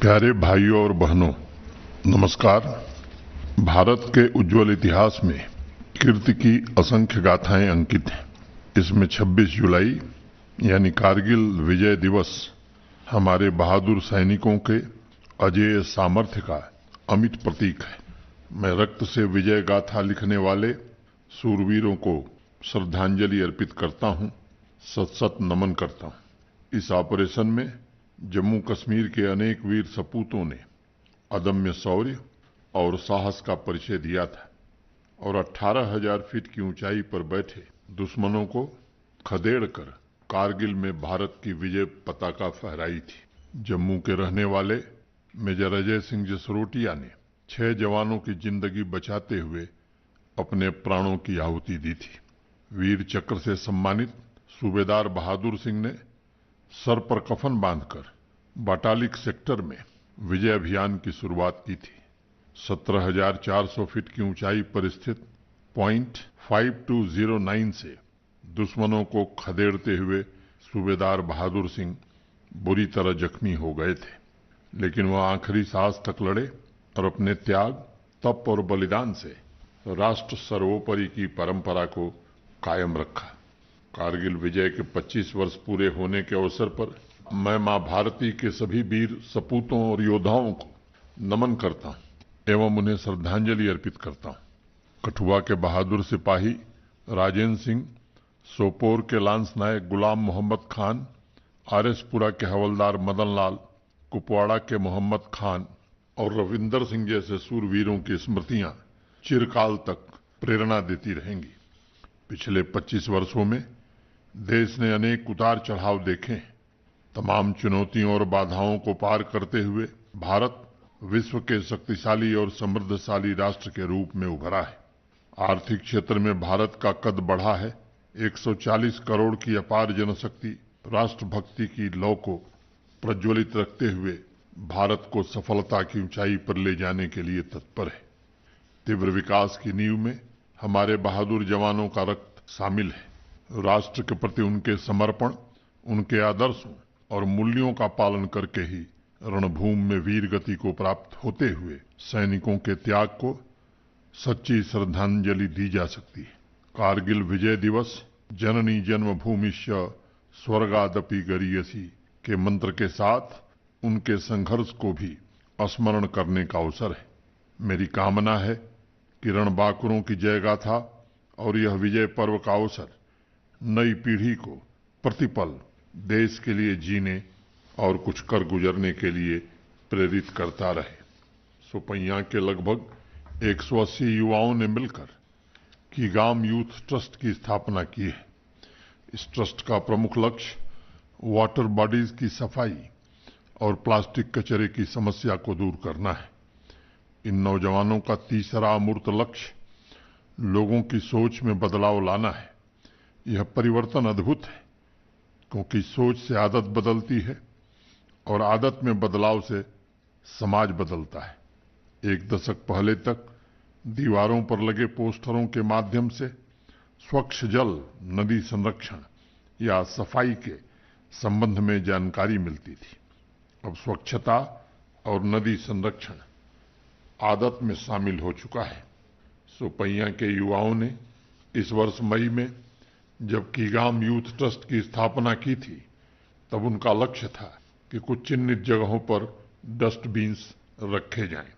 प्यारे भाइयों और बहनों, नमस्कार। भारत के उज्जवल इतिहास में कीर्ति की असंख्य गाथाएं अंकित हैं। इसमें 26 जुलाई यानी कारगिल विजय दिवस हमारे बहादुर सैनिकों के अजेय सामर्थ्य का अमिट प्रतीक है। मैं रक्त से विजय गाथा लिखने वाले सूरवीरों को श्रद्धांजलि अर्पित करता हूं, सत सत नमन करता हूं। इस ऑपरेशन में जम्मू कश्मीर के अनेक वीर सपूतों ने अदम्य शौर्य और साहस का परिचय दिया था और 18,000 फीट की ऊंचाई पर बैठे दुश्मनों को खदेड़कर कारगिल में भारत की विजय पताका फहराई थी। जम्मू के रहने वाले मेजर अजय सिंह जसरोटिया ने 6 जवानों की जिंदगी बचाते हुए अपने प्राणों की आहुति दी थी। वीर चक्र से सम्मानित सूबेदार बहादुर सिंह ने सर पर कफन बांधकर बाटालिक सेक्टर में विजय अभियान की शुरुआत की थी। 17,400 फीट की ऊंचाई पर स्थित पॉइंट 5209 से दुश्मनों को खदेड़ते हुए सूबेदार बहादुर सिंह बुरी तरह जख्मी हो गए थे, लेकिन वह आखिरी सांस तक लड़े और अपने त्याग, तप और बलिदान से राष्ट्र सर्वोपरि की परंपरा को कायम रखा। कारगिल विजय के 25 वर्ष पूरे होने के अवसर पर मैं मां भारती के सभी वीर सपूतों और योद्धाओं को नमन करता हूं एवं उन्हें श्रद्धांजलि अर्पित करता हूं। कठुआ के बहादुर सिपाही राजेंद्र सिंह, सोपोर के लांस नायक गुलाम मोहम्मद खान, आरएसपुरा के हवलदार मदन लाल, कुपवाड़ा के मोहम्मद खान और रविंदर सिंह जैसे सूरवीरों की स्मृतियां चिरकाल तक प्रेरणा देती रहेंगी। पिछले 25 वर्षों में देश ने अनेक उतार चढ़ाव देखे। तमाम चुनौतियों और बाधाओं को पार करते हुए भारत विश्व के शक्तिशाली और समृद्धशाली राष्ट्र के रूप में उभरा है। आर्थिक क्षेत्र में भारत का कद बढ़ा है। 140 करोड़ की अपार जनशक्ति राष्ट्रभक्ति की लौ को प्रज्वलित रखते हुए भारत को सफलता की ऊंचाई पर ले जाने के लिए तत्पर है। तीव्र विकास की नींव में हमारे बहादुर जवानों का रक्त शामिल है। राष्ट्र के प्रति उनके समर्पण, उनके आदर्शों और मूल्यों का पालन करके ही रणभूमि में वीर गति को प्राप्त होते हुए सैनिकों के त्याग को सच्ची श्रद्धांजलि दी जा सकती है। कारगिल विजय दिवस जननी जन्मभूमिश्च स्वर्गादपि गरीयसी के मंत्र के साथ उनके संघर्ष को भी स्मरण करने का अवसर है। मेरी कामना है कि रणबांकुरों की जयगाथा और यह विजय पर्व का अवसर नई पीढ़ी को प्रतिपल देश के लिए जीने और कुछ कर गुजरने के लिए प्रेरित करता रहे। सोपैया के लगभग 180 युवाओं ने मिलकर कीगाम यूथ ट्रस्ट की स्थापना की है। इस ट्रस्ट का प्रमुख लक्ष्य वाटर बॉडीज की सफाई और प्लास्टिक कचरे की समस्या को दूर करना है। इन नौजवानों का तीसरा अमूर्त लक्ष्य लोगों की सोच में बदलाव लाना है। यह परिवर्तन अद्भुत है, क्योंकि सोच से आदत बदलती है और आदत में बदलाव से समाज बदलता है। 1 दशक पहले तक दीवारों पर लगे पोस्टरों के माध्यम से स्वच्छ जल, नदी संरक्षण या सफाई के संबंध में जानकारी मिलती थी। अब स्वच्छता और नदी संरक्षण आदत में शामिल हो चुका है। सोपैया के युवाओं ने इस वर्ष मई में जब कीगाम यूथ ट्रस्ट की स्थापना की थी, तब उनका लक्ष्य था कि कुछ चिन्हित जगहों पर डस्टबिन्स रखे जाएं।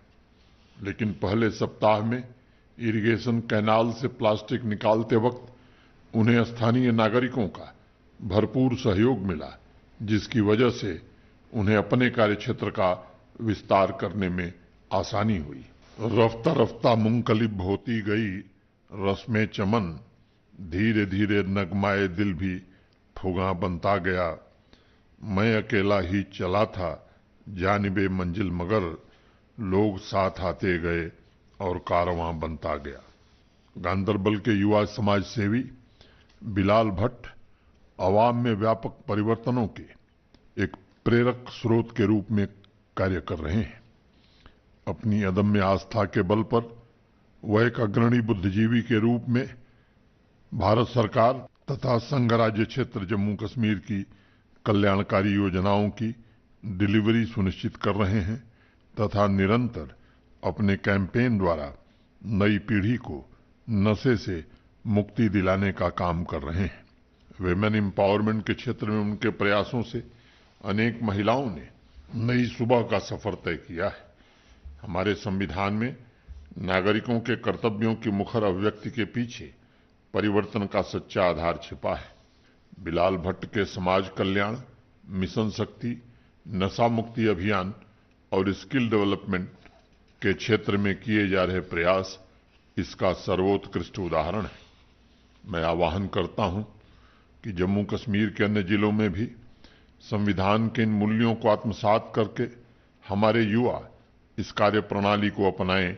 लेकिन पहले सप्ताह में इरिगेशन कैनाल से प्लास्टिक निकालते वक्त उन्हें स्थानीय नागरिकों का भरपूर सहयोग मिला, जिसकी वजह से उन्हें अपने कार्यक्षेत्र का विस्तार करने में आसानी हुई। रफ्ता रफ्ता मुंकलिब होती गई रस्में चमन, धीरे धीरे नगमाए दिल भी फुगा बनता गया। मैं अकेला ही चला था जानिबे मंजिल, मगर लोग साथ आते गए और कारवां बनता गया। गांदरबल के युवा समाज सेवी बिलाल भट्ट अवाम में व्यापक परिवर्तनों के एक प्रेरक स्रोत के रूप में कार्य कर रहे हैं। अपनी अदम्य आस्था के बल पर वह एक अग्रणी बुद्धिजीवी के रूप में भारत सरकार तथा संघ राज्य क्षेत्र जम्मू कश्मीर की कल्याणकारी योजनाओं की डिलीवरी सुनिश्चित कर रहे हैं तथा निरंतर अपने कैंपेन द्वारा नई पीढ़ी को नशे से मुक्ति दिलाने का काम कर रहे हैं। विमेन एम्पावरमेंट के क्षेत्र में उनके प्रयासों से अनेक महिलाओं ने नई सुबह का सफर तय किया है। हमारे संविधान में नागरिकों के कर्तव्यों की मुखर अभिव्यक्ति के पीछे परिवर्तन का सच्चा आधार छिपा है। बिलाल भट्ट के समाज कल्याण, मिशन शक्ति, नशा मुक्ति अभियान और स्किल डेवलपमेंट के क्षेत्र में किए जा रहे प्रयास इसका सर्वोत्कृष्ट उदाहरण है। मैं आह्वान करता हूं कि जम्मू कश्मीर के अन्य जिलों में भी संविधान के इन मूल्यों को आत्मसात करके हमारे युवा इस कार्य प्रणाली को अपनाएं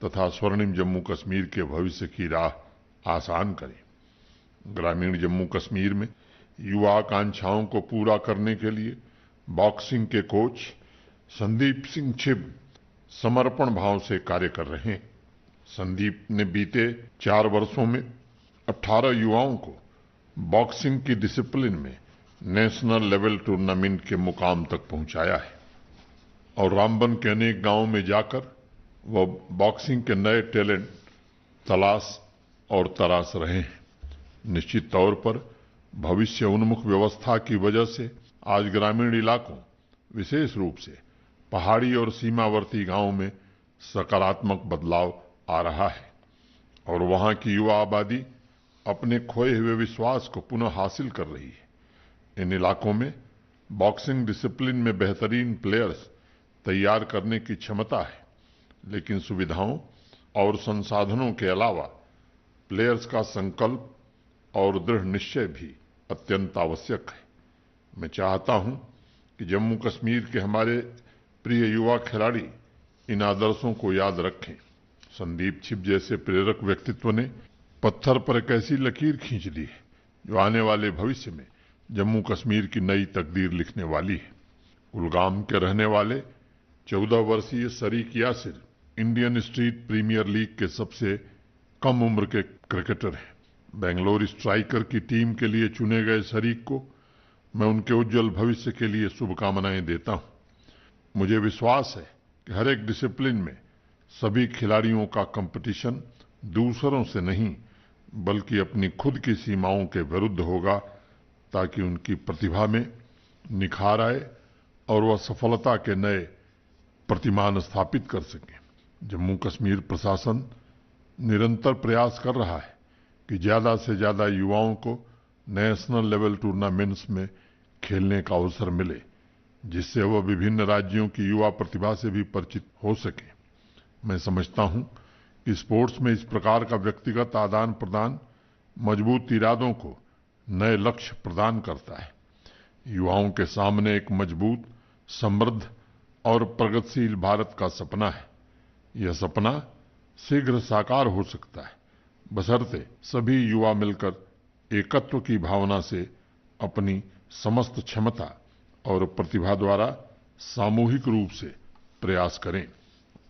तथा स्वर्णिम जम्मू कश्मीर के भविष्य की राह आसान करें। ग्रामीण जम्मू कश्मीर में युवा आकांक्षाओं को पूरा करने के लिए बॉक्सिंग के कोच संदीप सिंह छिब समर्पण भाव से कार्य कर रहे हैं। संदीप ने बीते 4 वर्षों में 18 युवाओं को बॉक्सिंग की डिसिप्लिन में नेशनल लेवल टूर्नामेंट के मुकाम तक पहुंचाया है और रामबन के अनेक गांवों में जाकर वह बॉक्सिंग के नए टैलेंट तलाश और तराश रहे हैं। निश्चित तौर पर भविष्य उन्मुख व्यवस्था की वजह से आज ग्रामीण इलाकों, विशेष रूप से पहाड़ी और सीमावर्ती गांवों में सकारात्मक बदलाव आ रहा है और वहां की युवा आबादी अपने खोए हुए विश्वास को पुनः हासिल कर रही है। इन इलाकों में बॉक्सिंग डिसिप्लिन में बेहतरीन प्लेयर्स तैयार करने की क्षमता है, लेकिन सुविधाओं और संसाधनों के अलावा प्लेयर्स का संकल्प और दृढ़ निश्चय भी अत्यंत आवश्यक है। मैं चाहता हूं कि जम्मू कश्मीर के हमारे प्रिय युवा खिलाड़ी इन आदर्शों को याद रखें। संदीप छिब जैसे प्रेरक व्यक्तित्व ने पत्थर पर एक ऐसी लकीर खींच ली है जो आने वाले भविष्य में जम्मू कश्मीर की नई तकदीर लिखने वाली है। कुलगाम के रहने वाले 14 वर्षीय Sharik Yasir Indian street premier league के सबसे कम उम्र के क्रिकेटर हैं। बेंगलोर स्ट्राइकर की टीम के लिए चुने गए शरीक को मैं उनके उज्जवल भविष्य के लिए शुभकामनाएं देता हूं। मुझे विश्वास है कि हर एक डिसिप्लिन में सभी खिलाड़ियों का कंपटीशन दूसरों से नहीं बल्कि अपनी खुद की सीमाओं के विरुद्ध होगा, ताकि उनकी प्रतिभा में निखार आए और वह सफलता के नए प्रतिमान स्थापित कर सकें। जम्मू कश्मीर प्रशासन निरंतर प्रयास कर रहा है कि ज्यादा से ज्यादा युवाओं को नेशनल लेवल टूर्नामेंट्स में खेलने का अवसर मिले, जिससे वह विभिन्न राज्यों की युवा प्रतिभा से भी परिचित हो सके। मैं समझता हूं कि स्पोर्ट्स में इस प्रकार का व्यक्तिगत आदान प्रदान मजबूत इरादों को नए लक्ष्य प्रदान करता है। युवाओं के सामने एक मजबूत, समृद्ध और प्रगतिशील भारत का सपना है। यह सपना शीघ्र साकार हो सकता है, बशर्ते सभी युवा मिलकर एकत्व की भावना से अपनी समस्त क्षमता और प्रतिभा द्वारा सामूहिक रूप से प्रयास करें।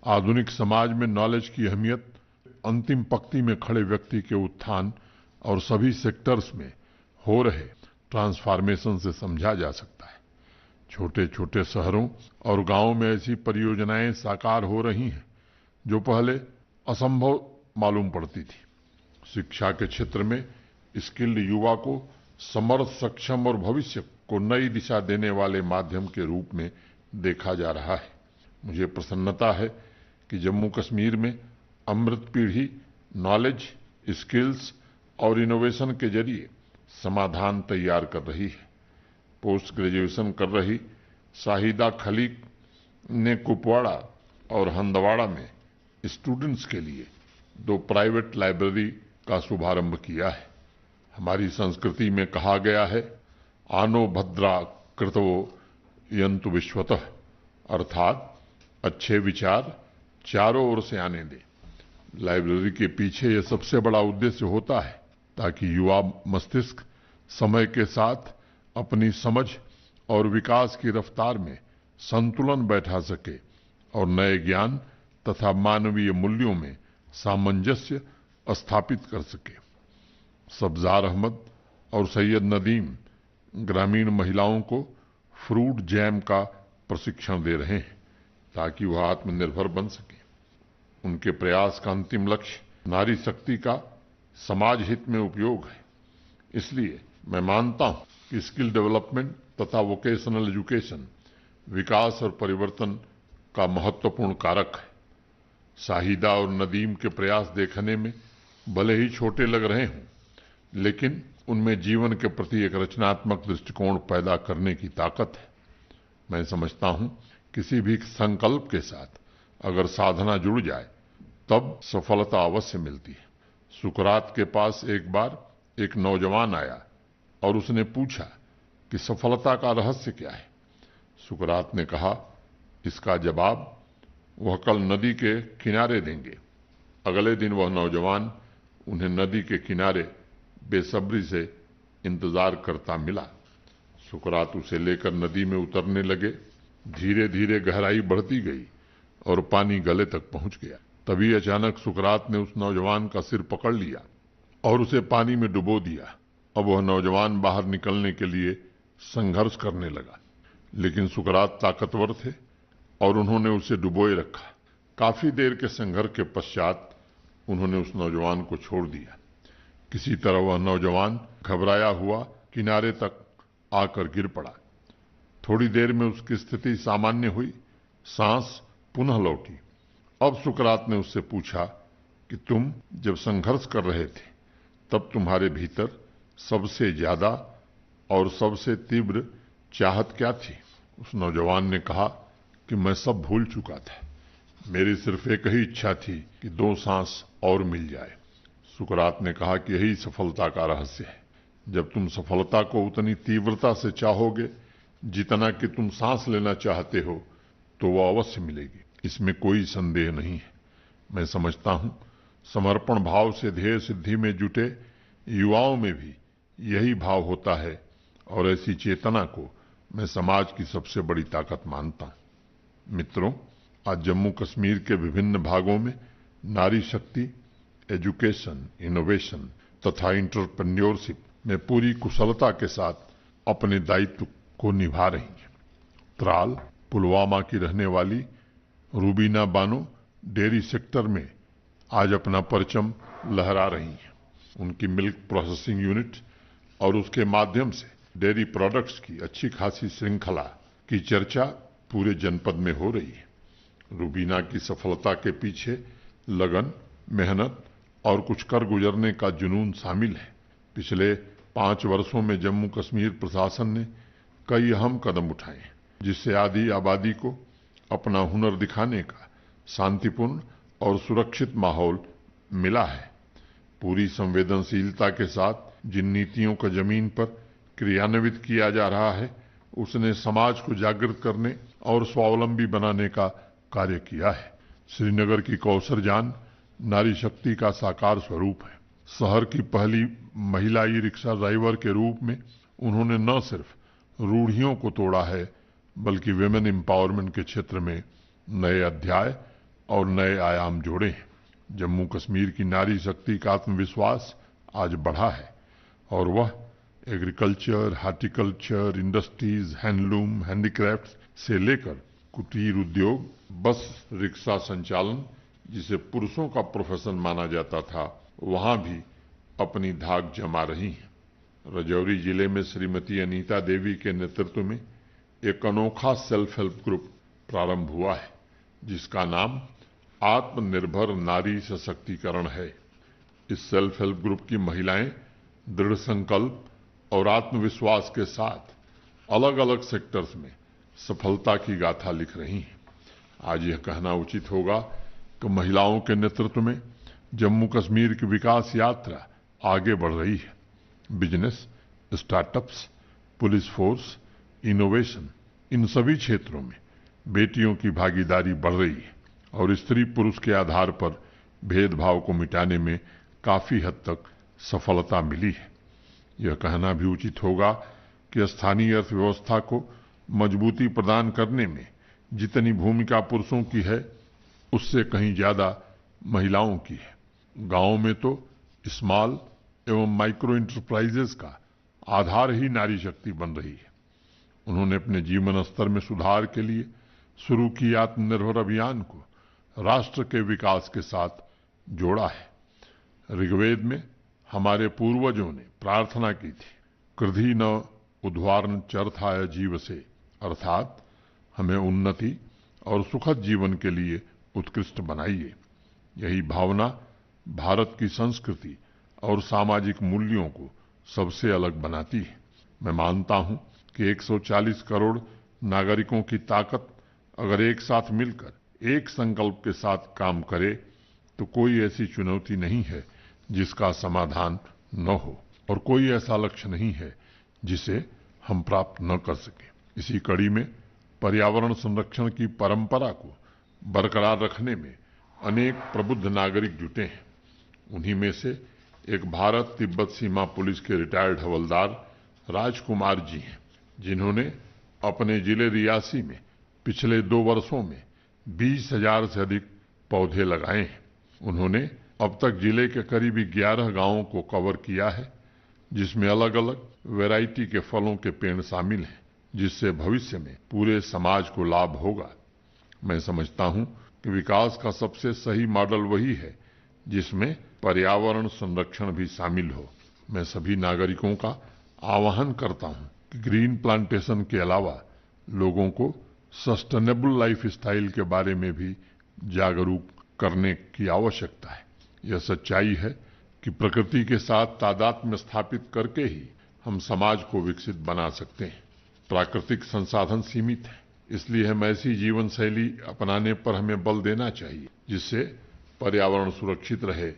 आधुनिक समाज में नॉलेज की अहमियत अंतिम पंक्ति में खड़े व्यक्ति के उत्थान और सभी सेक्टर्स में हो रहे ट्रांसफॉर्मेशन से समझा जा सकता है। छोटे छोटे शहरों और गांवों में ऐसी परियोजनाएं साकार हो रही हैं जो पहले असंभव मालूम पड़ती थी। शिक्षा के क्षेत्र में स्किल्ड युवा को समर्थ, सक्षम और भविष्य को नई दिशा देने वाले माध्यम के रूप में देखा जा रहा है। मुझे प्रसन्नता है कि जम्मू कश्मीर में अमृत पीढ़ी नॉलेज, स्किल्स और इनोवेशन के जरिए समाधान तैयार कर रही है। पोस्ट ग्रेजुएशन कर रही शाहिदा खलीक ने कुपवाड़ा और हंदवाड़ा में स्टूडेंट्स के लिए 2 प्राइवेट लाइब्रेरी का शुभारंभ किया है। हमारी संस्कृति में कहा गया है, आनो भद्रा कृतवो यंतु विश्वतः, अर्थात अच्छे विचार चारों ओर से आने दें। लाइब्रेरी के पीछे यह सबसे बड़ा उद्देश्य होता है ताकि युवा मस्तिष्क समय के साथ अपनी समझ और विकास की रफ्तार में संतुलन बैठा सके और नए ज्ञान तथा मानवीय मूल्यों में सामंजस्य स्थापित कर सके। सब्जार अहमद और सैयद नदीम ग्रामीण महिलाओं को फ्रूट जैम का प्रशिक्षण दे रहे हैं ताकि वह आत्मनिर्भर बन सके। उनके प्रयास का अंतिम लक्ष्य नारी शक्ति का समाज हित में उपयोग है। इसलिए मैं मानता हूं कि स्किल डेवलपमेंट तथा वोकेशनल एजुकेशन विकास और परिवर्तन का महत्वपूर्ण कारक है। शाहिदा और नदीम के प्रयास देखने में भले ही छोटे लग रहे हों, लेकिन उनमें जीवन के प्रति एक रचनात्मक दृष्टिकोण पैदा करने की ताकत है। मैं समझता हूं किसी भी संकल्प के साथ अगर साधना जुड़ जाए तब सफलता अवश्य मिलती है। सुकरात के पास एक बार एक नौजवान आया और उसने पूछा कि सफलता का रहस्य क्या है। सुकरात ने कहा, इसका जवाब वह कल नदी के किनारे देंगे। अगले दिन वह नौजवान उन्हें नदी के किनारे बेसब्री से इंतजार करता मिला। सुकरात उसे लेकर नदी में उतरने लगे। धीरे धीरे गहराई बढ़ती गई और पानी गले तक पहुंच गया। तभी अचानक सुकरात ने उस नौजवान का सिर पकड़ लिया और उसे पानी में डुबो दिया। अब वह नौजवान बाहर निकलने के लिए संघर्ष करने लगा, लेकिन सुकरात ताकतवर थे और उन्होंने उसे डुबोए रखा। काफी देर के संघर्ष के पश्चात उन्होंने उस नौजवान को छोड़ दिया। किसी तरह वह नौजवान घबराया हुआ किनारे तक आकर गिर पड़ा। थोड़ी देर में उसकी स्थिति सामान्य हुई, सांस पुनः लौटी। अब सुकरात ने उससे पूछा कि तुम जब संघर्ष कर रहे थे तब तुम्हारे भीतर सबसे ज्यादा और सबसे तीव्र चाहत क्या थी? उस नौजवान ने कहा कि मैं सब भूल चुका था। मेरी सिर्फ एक ही इच्छा थी कि 2 सांस और मिल जाए। सुकरात ने कहा कि यही सफलता का रहस्य है। जब तुम सफलता को उतनी तीव्रता से चाहोगे जितना कि तुम सांस लेना चाहते हो तो वह अवश्य मिलेगी, इसमें कोई संदेह नहीं है। मैं समझता हूं समर्पण भाव से ध्येय सिद्धि में जुटे युवाओं में भी यही भाव होता है और ऐसी चेतना को मैं समाज की सबसे बड़ी ताकत मानता हूं। मित्रों, आज जम्मू कश्मीर के विभिन्न भागों में नारी शक्ति एजुकेशन, इनोवेशन तथा एंटरप्रेन्योरशिप में पूरी कुशलता के साथ अपने दायित्व को निभा रही हैं। त्राल, पुलवामा की रहने वाली रूबीना बानो डेयरी सेक्टर में आज अपना परचम लहरा रही हैं। उनकी मिल्क प्रोसेसिंग यूनिट और उसके माध्यम से डेयरी प्रोडक्ट्स की अच्छी खासी श्रृंखला की चर्चा पूरे जनपद में हो रही है। रूबीना की सफलता के पीछे लगन, मेहनत और कुछ कर गुजरने का जुनून शामिल है। पिछले 5 वर्षों में जम्मू कश्मीर प्रशासन ने कई अहम कदम उठाए जिससे आधी आबादी को अपना हुनर दिखाने का शांतिपूर्ण और सुरक्षित माहौल मिला है। पूरी संवेदनशीलता के साथ जिन नीतियों का जमीन पर क्रियान्वित किया जा रहा है उसने समाज को जागृत करने और स्वावलंबी बनाने का कार्य किया है। श्रीनगर की कौसर जान नारी शक्ति का साकार स्वरूप है। शहर की पहली महिला ई रिक्शा ड्राइवर के रूप में उन्होंने न सिर्फ रूढ़ियों को तोड़ा है बल्कि विमेन एम्पावरमेंट के क्षेत्र में नए अध्याय और नए आयाम जोड़े हैं। जम्मू कश्मीर की नारी शक्ति का आत्मविश्वास आज बढ़ा है और वह agriculture, horticulture, industries, handloom, handicraft से लेकर कुटीर उद्योग, बस रिक्शा संचालन जिसे पुरुषों का प्रोफेशन माना जाता था वहां भी अपनी धाक जमा रही हैं। राजौरी जिले में श्रीमती अनीता देवी के नेतृत्व में एक अनोखा सेल्फ हेल्प ग्रुप प्रारंभ हुआ है जिसका नाम आत्मनिर्भर नारी सशक्तिकरण है। इस सेल्फ हेल्प ग्रुप की महिलाएं दृढ़ संकल्प और आत्मविश्वास के साथ अलग अलग सेक्टर्स में सफलता की गाथा लिख रही हैं। आज यह कहना उचित होगा कि महिलाओं के नेतृत्व में जम्मू कश्मीर की विकास यात्रा आगे बढ़ रही है। Business, startups, police force, innovation, इन सभी क्षेत्रों में बेटियों की भागीदारी बढ़ रही है और स्त्री पुरुष के आधार पर भेदभाव को मिटाने में काफी हद तक सफलता मिली है। यह कहना भी उचित होगा कि स्थानीय अर्थव्यवस्था को मजबूती प्रदान करने में जितनी भूमिका पुरुषों की है उससे कहीं ज्यादा महिलाओं की है। गांव में तो स्मॉल एवं माइक्रो इंटरप्राइजेस का आधार ही नारी शक्ति बन रही है। उन्होंने अपने जीवन स्तर में सुधार के लिए शुरू की आत्मनिर्भर अभियान को राष्ट्र के विकास के साथ जोड़ा है। ऋग्वेद में हमारे पूर्वजों ने प्रार्थना की थी, कृधि न उद्वारण चरथाय जीव से, अर्थात हमें उन्नति और सुखद जीवन के लिए उत्कृष्ट बनाइए। यही भावना भारत की संस्कृति और सामाजिक मूल्यों को सबसे अलग बनाती है। मैं मानता हूं कि 140 करोड़ नागरिकों की ताकत अगर एक साथ मिलकर एक संकल्प के साथ काम करे तो कोई ऐसी चुनौती नहीं है जिसका समाधान न हो, और कोई ऐसा लक्ष्य नहीं है जिसे हम प्राप्त न कर सके। इसी कड़ी में पर्यावरण संरक्षण की परंपरा को बरकरार रखने में अनेक प्रबुद्ध नागरिक जुटे हैं। उन्हीं में से एक भारत तिब्बत सीमा पुलिस के रिटायर्ड हवलदार राजकुमार जी हैं, जिन्होंने अपने जिले रियासी में पिछले 2 वर्षों में 20,000 से अधिक पौधे लगाए हैं। उन्होंने अब तक जिले के करीब 11 गांवों को कवर किया है, जिसमें अलग अलग वैरायटी के फलों के पेड़ शामिल हैं, जिससे भविष्य में पूरे समाज को लाभ होगा। मैं समझता हूं कि विकास का सबसे सही मॉडल वही है जिसमें पर्यावरण संरक्षण भी शामिल हो। मैं सभी नागरिकों का आह्वान करता हूं कि ग्रीन प्लांटेशन के अलावा लोगों को सस्टेनेबल लाइफ स्टाइल के बारे में भी जागरूक करने की आवश्यकता है। यह सच्चाई है कि प्रकृति के साथ तादात्म्य स्थापित करके ही हम समाज को विकसित बना सकते हैं। प्राकृतिक संसाधन सीमित हैं, इसलिए हम ऐसी जीवन शैली अपनाने पर हमें बल देना चाहिए जिससे पर्यावरण सुरक्षित रहे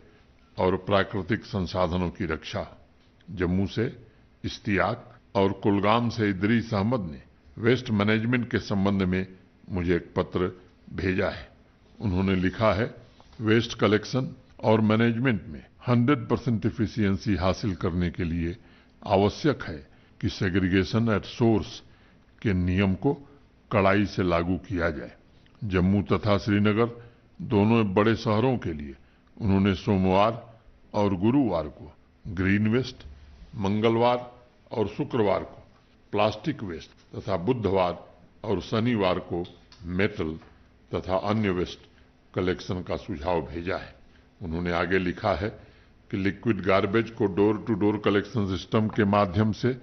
और प्राकृतिक संसाधनों की रक्षा। जम्मू से इश्तियाक और कुलगाम से इदरीस अहमद ने वेस्ट मैनेजमेंट के संबंध में मुझे एक पत्र भेजा है। उन्होंने लिखा है, वेस्ट कलेक्शन और मैनेजमेंट में 100% एफिशिएंसी हासिल करने के लिए आवश्यक है कि सेग्रीगेशन एट सोर्स के नियम को कड़ाई से लागू किया जाए। जम्मू तथा श्रीनगर दोनों बड़े शहरों के लिए उन्होंने सोमवार और गुरुवार को ग्रीन वेस्ट, मंगलवार और शुक्रवार को प्लास्टिक वेस्ट तथा बुधवार और शनिवार को मेटल तथा अन्य वेस्ट कलेक्शन का सुझाव भेजा है। उन्होंने आगे लिखा है कि लिक्विड गार्बेज को door to door collection system के माध्यम से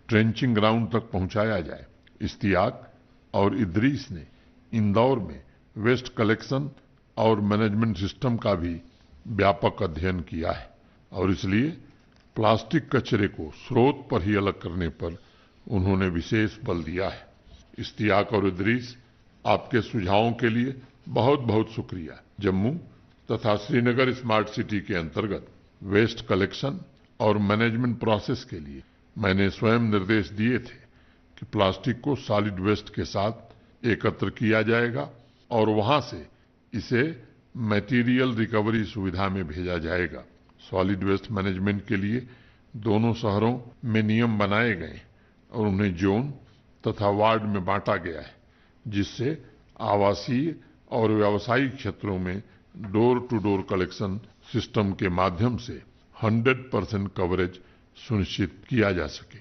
ट्रेंचिंग ग्राउंड तक पहुंचाया जाए। इश्तियाक और इदरीस ने इंदौर में वेस्ट कलेक्शन और मैनेजमेंट सिस्टम का भी व्यापक अध्ययन किया है और इसलिए प्लास्टिक कचरे को स्रोत पर ही अलग करने पर उन्होंने विशेष बल दिया है। इश्तियाक और इदरीस, आपके सुझावों के लिए बहुत बहुत शुक्रिया। जम्मू तथा श्रीनगर स्मार्ट सिटी के अंतर्गत वेस्ट कलेक्शन और मैनेजमेंट प्रोसेस के लिए मैंने स्वयं निर्देश दिए थे कि प्लास्टिक को सॉलिड वेस्ट के साथ एकत्र किया जाएगा और वहां से इसे मटेरियल रिकवरी सुविधा में भेजा जाएगा। सॉलिड वेस्ट मैनेजमेंट के लिए दोनों शहरों में नियम बनाए गए और उन्हें जोन तथा वार्ड में बांटा गया है, जिससे आवासीय और व्यावसायिक क्षेत्रों में door to door collection system के माध्यम से 100% कवरेज सुनिश्चित किया जा सके।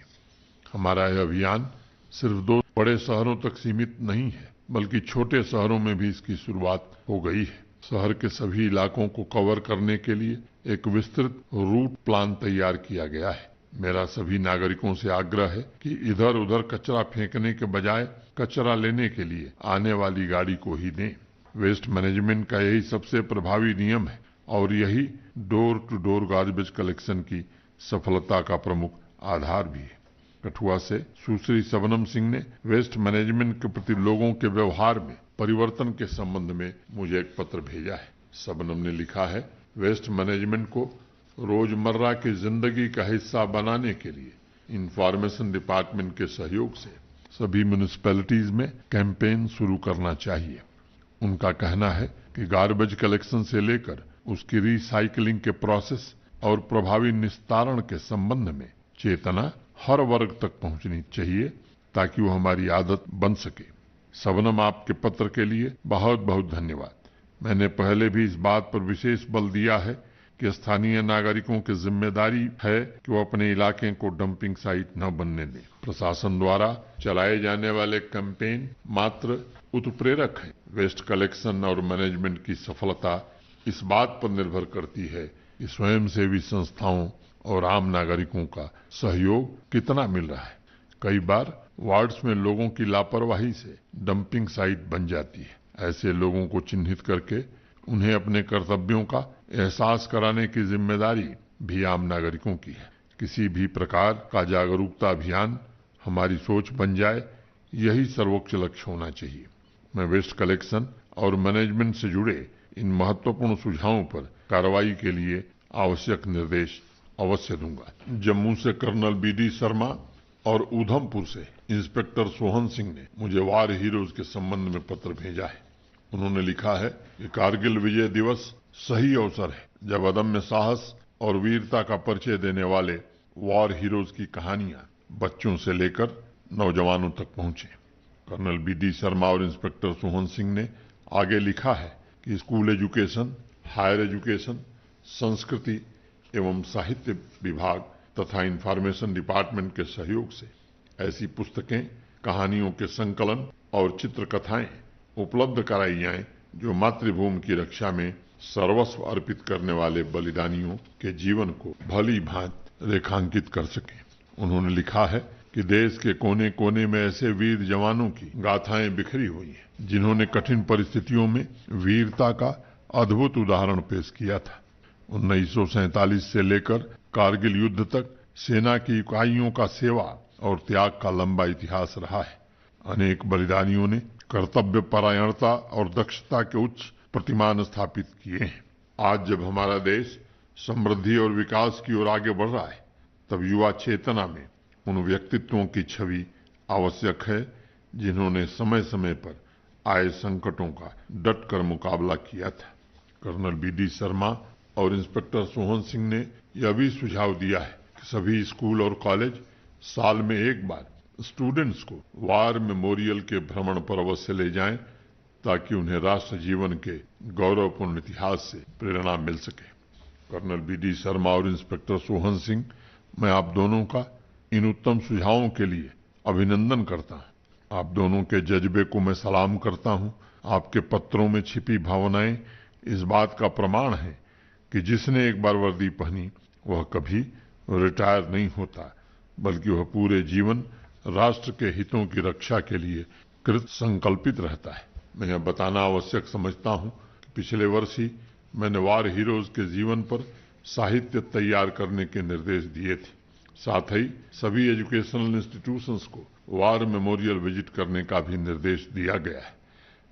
हमारा यह अभियान सिर्फ 2 बड़े शहरों तक सीमित नहीं है, बल्कि छोटे शहरों में भी इसकी शुरुआत हो गई है। शहर के सभी इलाकों को कवर करने के लिए एक विस्तृत रूट प्लान तैयार किया गया है। मेरा सभी नागरिकों से आग्रह है कि इधर उधर कचरा फेंकने के बजाय कचरा लेने के लिए आने वाली गाड़ी को ही दें। वेस्ट मैनेजमेंट का यही सबसे प्रभावी नियम है और यही door to door garbage collection की सफलता का प्रमुख आधार भी है। कठुआ से सुश्री शबनम सिंह ने वेस्ट मैनेजमेंट के प्रति लोगों के व्यवहार में परिवर्तन के संबंध में मुझे एक पत्र भेजा है। शबनम ने लिखा है, वेस्ट मैनेजमेंट को रोजमर्रा की जिंदगी का हिस्सा बनाने के लिए इंफॉर्मेशन डिपार्टमेंट के सहयोग से सभी म्युनिसिपैलिटीज में कैंपेन शुरू करना चाहिए। उनका कहना है कि गार्बेज कलेक्शन से लेकर उसकी रिसाइकलिंग के प्रोसेस और प्रभावी निस्तारण के संबंध में चेतना हर वर्ग तक पहुंचनी चाहिए ताकि वो हमारी आदत बन सके। शबनम, आपके पत्र के लिए बहुत बहुत धन्यवाद। मैंने पहले भी इस बात पर विशेष बल दिया है कि स्थानीय नागरिकों की जिम्मेदारी है कि वो अपने इलाके को डंपिंग साइट न बनने दें। प्रशासन द्वारा चलाए जाने वाले कैंपेन मात्र उत्प्रेरक हैं। वेस्ट कलेक्शन और मैनेजमेंट की सफलता इस बात पर निर्भर करती है कि स्वयंसेवी संस्थाओं और आम नागरिकों का सहयोग कितना मिल रहा है। कई बार वार्ड्स में लोगों की लापरवाही से डंपिंग साइट बन जाती है। ऐसे लोगों को चिन्हित करके उन्हें अपने कर्तव्यों का एहसास कराने की जिम्मेदारी भी आम नागरिकों की है। किसी भी प्रकार का जागरूकता अभियान हमारी सोच बन जाए, यही सर्वोच्च लक्ष्य होना चाहिए। मैं वेस्ट कलेक्शन और मैनेजमेंट से जुड़े इन महत्वपूर्ण सुझावों पर कार्रवाई के लिए आवश्यक निर्देश अवश्य दूंगा। जम्मू से कर्नल बीडी शर्मा और उधमपुर से इंस्पेक्टर सोहन सिंह ने मुझे वार हीरोज के संबंध में पत्र भेजा है। उन्होंने लिखा है कि कारगिल विजय दिवस सही अवसर है जब अदम्य साहस और वीरता का परिचय देने वाले वॉर हीरोज की कहानियां बच्चों से लेकर नौजवानों तक पहुंचे। कर्नल बीडी शर्मा और इंस्पेक्टर सोहन सिंह ने आगे लिखा है कि स्कूल एजुकेशन, हायर एजुकेशन, संस्कृति एवं साहित्य विभाग तथा इंफॉर्मेशन डिपार्टमेंट के सहयोग से ऐसी पुस्तकें, कहानियों के संकलन और चित्रकथाएं उपलब्ध कराई जाएं जो मातृभूमि की रक्षा में सर्वस्व अर्पित करने वाले बलिदानियों के जीवन को भली भांति रेखांकित कर सकें। उन्होंने लिखा है कि देश के कोने कोने में ऐसे वीर जवानों की गाथाएं बिखरी हुई हैं जिन्होंने कठिन परिस्थितियों में वीरता का अद्भुत उदाहरण पेश किया था। 1947 से लेकर कारगिल युद्ध तक सेना की इकाइयों का सेवा और त्याग का लंबा इतिहास रहा है। अनेक बलिदानियों ने कर्तव्य परायणता और दक्षता के उच्च प्रतिमान स्थापित किए हैं। आज जब हमारा देश समृद्धि और विकास की ओर आगे बढ़ रहा है, तब युवा चेतना में उन व्यक्तित्वों की छवि आवश्यक है जिन्होंने समय समय पर आए संकटों का डटकर मुकाबला किया था। कर्नल बीडी शर्मा और इंस्पेक्टर सोहन सिंह ने यह भी सुझाव दिया है कि सभी स्कूल और कॉलेज साल में एक बार स्टूडेंट्स को वार मेमोरियल के भ्रमण पर अवश्य ले जाएं ताकि उन्हें राष्ट्र जीवन के गौरवपूर्ण इतिहास से प्रेरणा मिल सके। कर्नल बीडी शर्मा और इंस्पेक्टर सोहन सिंह, मैं आप दोनों का इन उत्तम सुझावों के लिए अभिनंदन करता हूं। आप दोनों के जज्बे को मैं सलाम करता हूं। आपके पत्रों में छिपी भावनाएं इस बात का प्रमाण है कि जिसने एक बार वर्दी पहनी वह कभी रिटायर नहीं होता, बल्कि वह पूरे जीवन राष्ट्र के हितों की रक्षा के लिए कृत संकल्पित रहता है। मैं यह बताना आवश्यक समझता हूं कि पिछले वर्ष ही मैंने वार हीरोज के जीवन पर साहित्य तैयार करने के निर्देश दिए थे। साथ ही सभी एजुकेशनल इंस्टीट्यूशंस को वार मेमोरियल विजिट करने का भी निर्देश दिया गया है।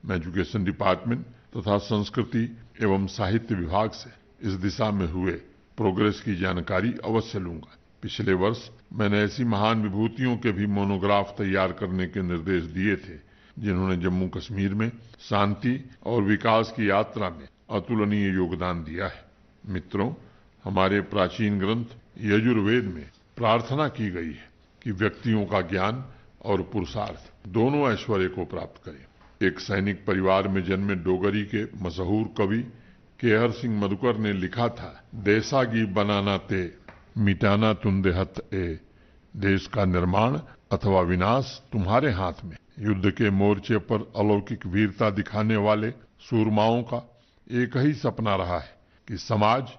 मैं एजुकेशन डिपार्टमेंट तथा संस्कृति एवं साहित्य विभाग से इस दिशा में हुए प्रोग्रेस की जानकारी अवश्य लूंगा। पिछले वर्ष मैंने ऐसी महान विभूतियों के भी मोनोग्राफ तैयार करने के निर्देश दिए थे जिन्होंने जम्मू कश्मीर में शांति और विकास की यात्रा में अतुलनीय योगदान दिया है। मित्रों, हमारे प्राचीन ग्रंथ यजुर्वेद में प्रार्थना की गई है कि व्यक्तियों का ज्ञान और पुरुषार्थ दोनों ऐश्वर्य को प्राप्त करें। एक सैनिक परिवार में जन्मे डोगरी के मशहूर कवि केहर सिंह मधुकर ने लिखा था, देसागी बनाना ते मिटाना तुंदे हथ ए, देश का निर्माण अथवा विनाश तुम्हारे हाथ में। युद्ध के मोर्चे पर अलौकिक वीरता दिखाने वाले सूरमाओं का एक ही सपना रहा है कि समाज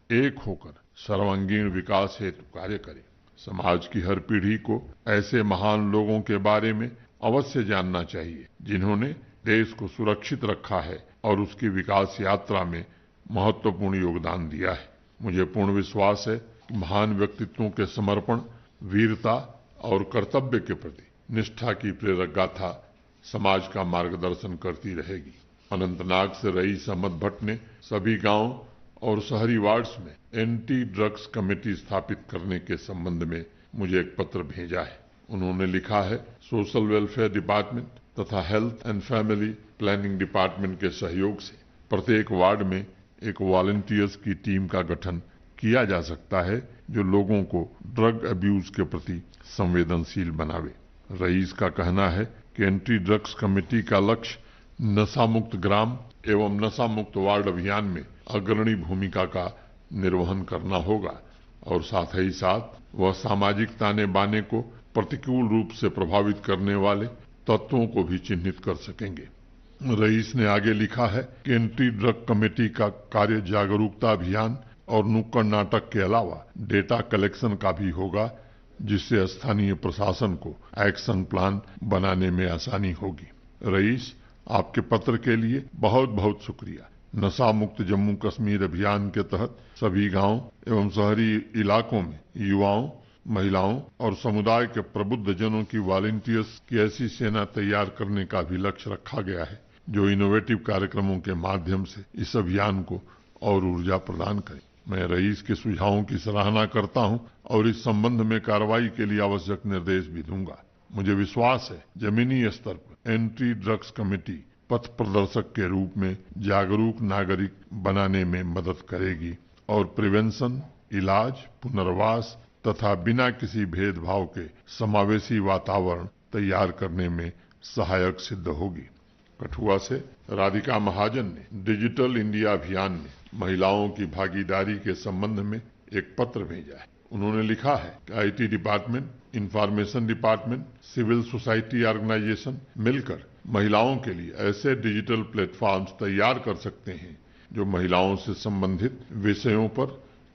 एक होकर सर्वांगीण विकास हेतु कार्य करे। समाज की हर पीढ़ी को ऐसे महान लोगों के बारे में अवश्य जानना चाहिए जिन्होंने देश को सुरक्षित रखा है और उसकी विकास यात्रा में महत्वपूर्ण योगदान दिया है। मुझे पूर्ण विश्वास है कि महान व्यक्तित्वों के समर्पण, वीरता और कर्तव्य के प्रति निष्ठा की प्रेरक गाथा समाज का मार्गदर्शन करती रहेगी। अनंतनाग से रईस अहमद भट्ट ने सभी गांव और शहरी वार्ड्स में एंटी ड्रग्स कमेटी स्थापित करने के संबंध में मुझे एक पत्र भेजा है। उन्होंने लिखा है, सोशल वेलफेयर डिपार्टमेंट तथा health and family planning department के सहयोग से प्रत्येक वार्ड में एक वॉलंटियर्स की टीम का गठन किया जा सकता है जो लोगों को ड्रग अब्यूज के प्रति संवेदनशील बनावे। रईस का कहना है कि एंटी ड्रग्स कमेटी का लक्ष्य नशा मुक्त ग्राम एवं नशा मुक्त वार्ड अभियान में अग्रणी भूमिका का निर्वहन करना होगा और साथ ही साथ वह सामाजिक ताने बाने को प्रतिकूल रूप से प्रभावित करने वाले तत्वों को भी चिन्हित कर सकेंगे। रईस ने आगे लिखा है कि एंटी ड्रग कमेटी का कार्य जागरूकता अभियान और नुक्कड़ नाटक के अलावा डेटा कलेक्शन का भी होगा, जिससे स्थानीय प्रशासन को एक्शन प्लान बनाने में आसानी होगी। रईस, आपके पत्र के लिए बहुत बहुत शुक्रिया। नशा मुक्त जम्मू कश्मीर अभियान के तहत सभी गांव एवं शहरी इलाकों में युवाओं, महिलाओं और समुदाय के प्रबुद्ध जनों की वॉलंटियर्स की ऐसी सेना तैयार करने का भी लक्ष्य रखा गया है, जो इनोवेटिव कार्यक्रमों के माध्यम से इस अभियान को और ऊर्जा प्रदान करे। मैं रईस के सुझावों की सराहना करता हूं और इस संबंध में कार्रवाई के लिए आवश्यक निर्देश भी दूंगा। मुझे विश्वास है जमीनी स्तर पर एंटी ड्रग्स कमेटी पथ प्रदर्शक के रूप में जागरूक नागरिक बनाने में मदद करेगी और प्रिवेंशन, इलाज, पुनर्वास तथा बिना किसी भेदभाव के समावेशी वातावरण तैयार करने में सहायक सिद्ध होगी। कठुआ से राधिका महाजन ने डिजिटल इंडिया अभियान में महिलाओं की भागीदारी के संबंध में एक पत्र भेजा है। उन्होंने लिखा है कि IT department, information department, civil society organisation मिलकर महिलाओं के लिए ऐसे डिजिटल प्लेटफॉर्म्स तैयार कर सकते हैं जो महिलाओं से संबंधित विषयों पर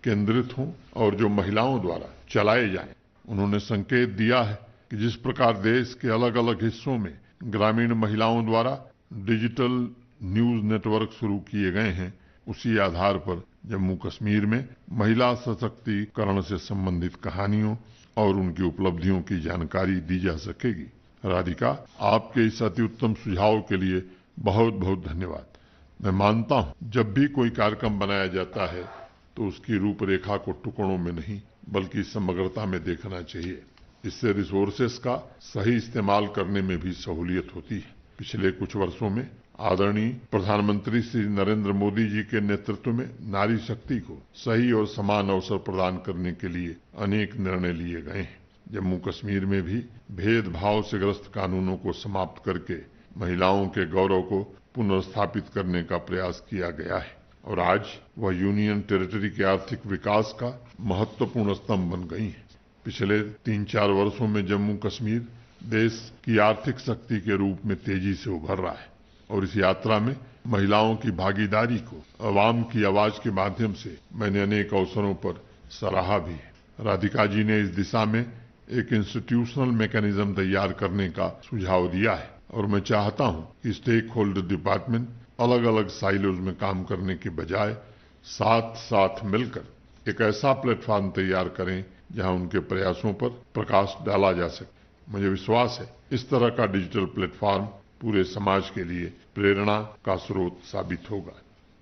केंद्रित हों और जो महिलाओं द्वारा चलाए जाएं। उन्होंने संकेत दिया है कि जिस प्रकार देश के अलग अलग हिस्सों में ग्रामीण महिलाओं द्वारा डिजिटल न्यूज नेटवर्क शुरू किए गए हैं, उसी आधार पर जम्मू कश्मीर में महिला सशक्तिकरण से संबंधित कहानियों और उनकी उपलब्धियों की जानकारी दी जा सकेगी। राधिका, आपके इस अति उत्तम सुझाव के लिए बहुत बहुत धन्यवाद। मैं मानता हूं जब भी कोई कार्यक्रम बनाया जाता है तो उसकी रूपरेखा को टुकड़ों में नहीं बल्कि समग्रता में देखना चाहिए। इससे रिसोर्सेस का सही इस्तेमाल करने में भी सहूलियत होती है। पिछले कुछ वर्षों में आदरणीय प्रधानमंत्री श्री नरेंद्र मोदी जी के नेतृत्व में नारी शक्ति को सही और समान अवसर प्रदान करने के लिए अनेक निर्णय लिए गए हैं। जम्मू कश्मीर में भी भेदभाव से ग्रस्त कानूनों को समाप्त करके महिलाओं के गौरव को पुनर्स्थापित करने का प्रयास किया गया है और आज वह यूनियन टेरिटरी के आर्थिक विकास का महत्वपूर्ण स्तंभ बन गई है। पिछले 3-4 वर्षों में जम्मू कश्मीर देश की आर्थिक शक्ति के रूप में तेजी से उभर रहा है और इस यात्रा में महिलाओं की भागीदारी को अवाम की आवाज के माध्यम से मैंने अनेक अवसरों पर सराहा भी है। राधिका जी ने इस दिशा में एक इंस्टीट्यूशनल मैकेनिज्म तैयार करने का सुझाव दिया है और मैं चाहता हूं कि स्टेक होल्डर डिपार्टमेंट अलग अलग साइलोज में काम करने के बजाय साथ साथ मिलकर एक ऐसा प्लेटफॉर्म तैयार करें जहां उनके प्रयासों पर प्रकाश डाला जा सके। मुझे विश्वास है इस तरह का डिजिटल प्लेटफॉर्म पूरे समाज के लिए प्रेरणा का स्रोत साबित होगा।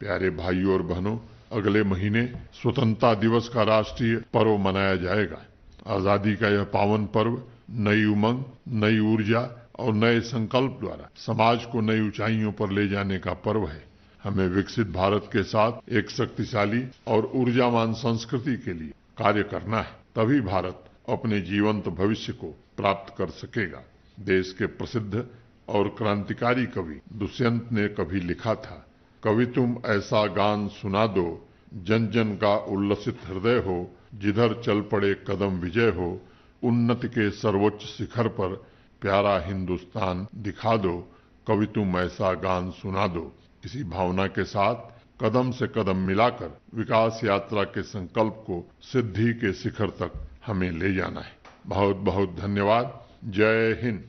प्यारे भाइयों और बहनों, अगले महीने स्वतंत्रता दिवस का राष्ट्रीय पर्व मनाया जाएगा। आजादी का यह पावन पर्व नई उमंग, नई ऊर्जा और नए संकल्प द्वारा समाज को नई ऊंचाइयों पर ले जाने का पर्व है। हमें विकसित भारत के साथ एक शक्तिशाली और ऊर्जावान संस्कृति के लिए कार्य करना है, तभी भारत अपने जीवंत भविष्य को प्राप्त कर सकेगा। देश के प्रसिद्ध और क्रांतिकारी कवि दुष्यंत ने कभी लिखा था, कवि तुम ऐसा गान सुना दो, जन जन का उल्लसित हृदय हो, जिधर चल पड़े कदम विजय हो, उन्नति के सर्वोच्च शिखर पर प्यारा हिंदुस्तान दिखा दो, कवि तुम ऐसा गान सुना दो। इसी भावना के साथ कदम से कदम मिलाकर विकास यात्रा के संकल्प को सिद्धि के शिखर तक हमें ले जाना है। बहुत बहुत धन्यवाद। जय हिंद।